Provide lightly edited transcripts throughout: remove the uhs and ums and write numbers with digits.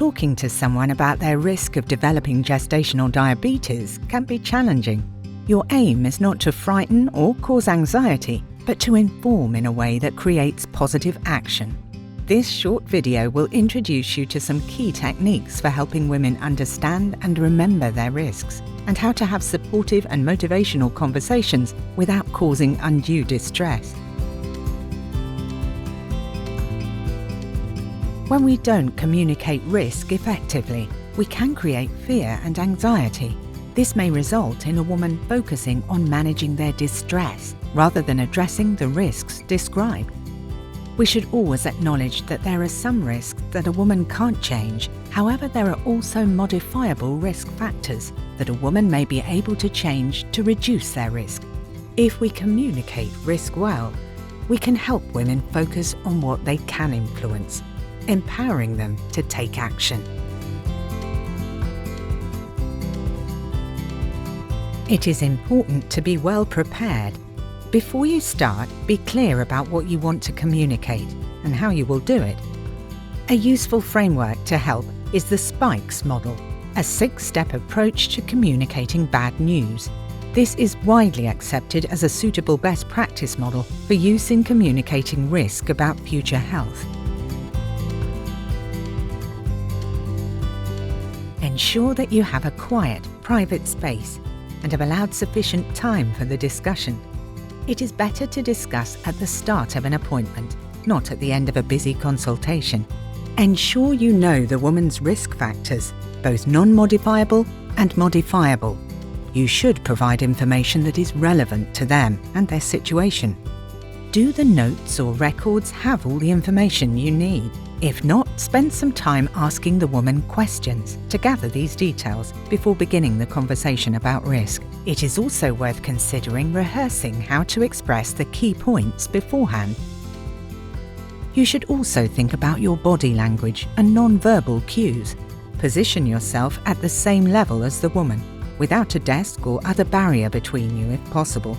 Talking to someone about their risk of developing gestational diabetes can be challenging. Your aim is not to frighten or cause anxiety, but to inform in a way that creates positive action. This short video will introduce you to some key techniques for helping women understand and remember their risks, and how to have supportive and motivational conversations without causing undue distress. When we don't communicate risk effectively, we can create fear and anxiety. This may result in a woman focusing on managing their distress rather than addressing the risks described. We should always acknowledge that there are some risks that a woman can't change. However, there are also modifiable risk factors that a woman may be able to change to reduce their risk. If we communicate risk well, we can help women focus on what they can influence, empowering them to take action. It is important to be well prepared. Before you start, be clear about what you want to communicate and how you will do it. A useful framework to help is the SPIKES model, a 6-step approach to communicating bad news. This is widely accepted as a suitable best practice model for use in communicating risk about future health. Ensure that you have a quiet, private space and have allowed sufficient time for the discussion. It is better to discuss at the start of an appointment, not at the end of a busy consultation. Ensure you know the woman's risk factors, both non-modifiable and modifiable. You should provide information that is relevant to them and their situation. Do the notes or records have all the information you need? If not, spend some time asking the woman questions to gather these details before beginning the conversation about risk. It is also worth considering rehearsing how to express the key points beforehand. You should also think about your body language and non-verbal cues. Position yourself at the same level as the woman, without a desk or other barrier between you if possible.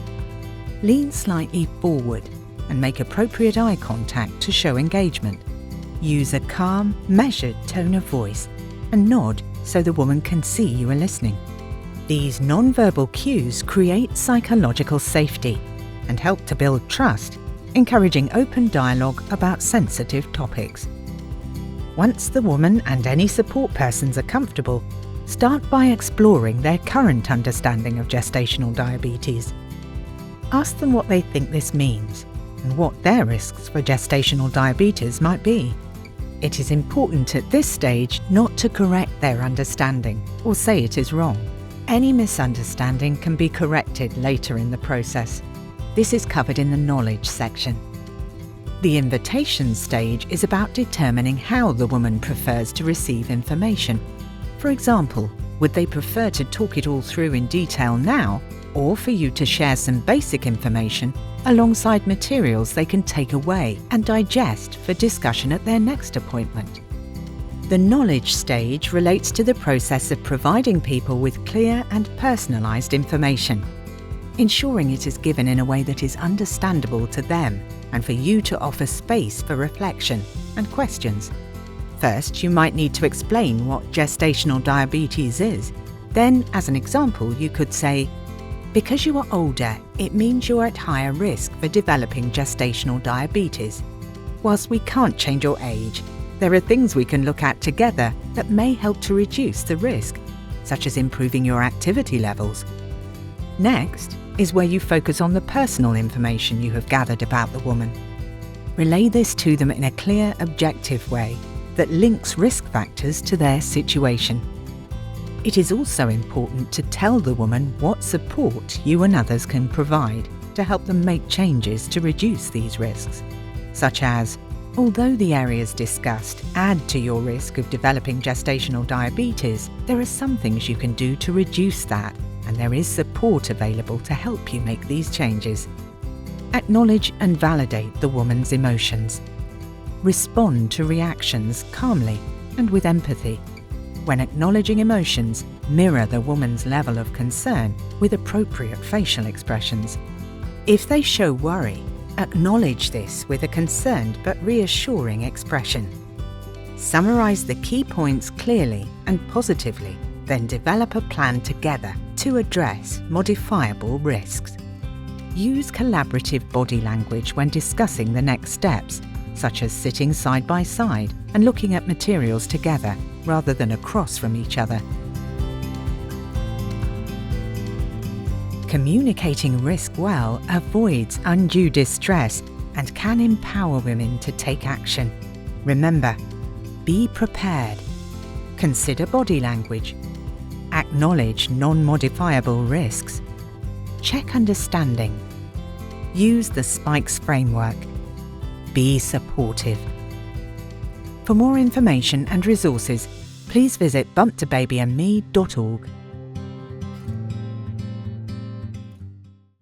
Lean slightly forward and make appropriate eye contact to show engagement. Use a calm, measured tone of voice and nod so the woman can see you are listening. These non-verbal cues create psychological safety and help to build trust, encouraging open dialogue about sensitive topics. Once the woman and any support persons are comfortable, start by exploring their current understanding of gestational diabetes. Ask them what they think this means and what their risks for gestational diabetes might be. It is important at this stage not to correct their understanding or say it is wrong. Any misunderstanding can be corrected later in the process. This is covered in the knowledge section. The invitation stage is about determining how the woman prefers to receive information. For example, would they prefer to talk it all through in detail now, or for you to share some basic information alongside materials they can take away and digest for discussion at their next appointment? The knowledge stage relates to the process of providing people with clear and personalised information, ensuring it is given in a way that is understandable to them and for you to offer space for reflection and questions. First, you might need to explain what gestational diabetes is. Then, as an example, you could say, "Because you are older, it means you are at higher risk for developing gestational diabetes. Whilst we can't change your age, there are things we can look at together that may help to reduce the risk, such as improving your activity levels." Next is where you focus on the personal information you have gathered about the woman. Relay this to them in a clear, objective way that links risk factors to their situation. It is also important to tell the woman what support you and others can provide to help them make changes to reduce these risks, such as, although the areas discussed add to your risk of developing gestational diabetes, there are some things you can do to reduce that, and there is support available to help you make these changes. Acknowledge and validate the woman's emotions. Respond to reactions calmly and with empathy. When acknowledging emotions, mirror the woman's level of concern with appropriate facial expressions. If they show worry, acknowledge this with a concerned but reassuring expression. Summarise the key points clearly and positively, then develop a plan together to address modifiable risks. Use collaborative body language when discussing the next steps, such as sitting side by side and looking at materials together rather than across from each other. Communicating risk well avoids undue distress and can empower women to take action. Remember, be prepared. Consider body language. Acknowledge non-modifiable risks. Check understanding. Use the Spikes framework. Be supportive. For more information and resources, please visit bump2babyandme.org.